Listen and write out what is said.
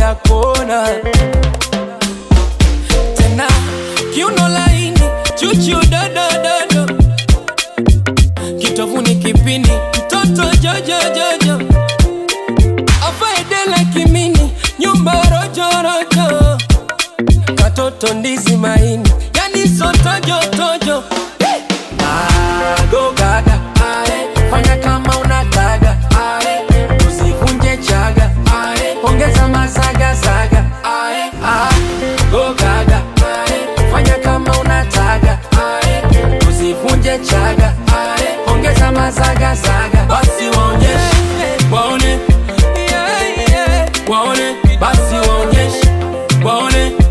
kila kona. Tena kiuno laini, chuchu dodo, kitovuni kipini, mtoto jojo, afaedela kimini, nyumba rojo, katoto ndizi maini, yani sotojo. Go gaga, ae, fanya kama unataka, ae, usivunje chaga, ae, ongeza masaga, ae, go gaga, ae, fanya kama unataka, ae, usivunje chaga, ae, ongeza masaga, basi waonyeshe, waone, waone, basi waonyeshe, waone.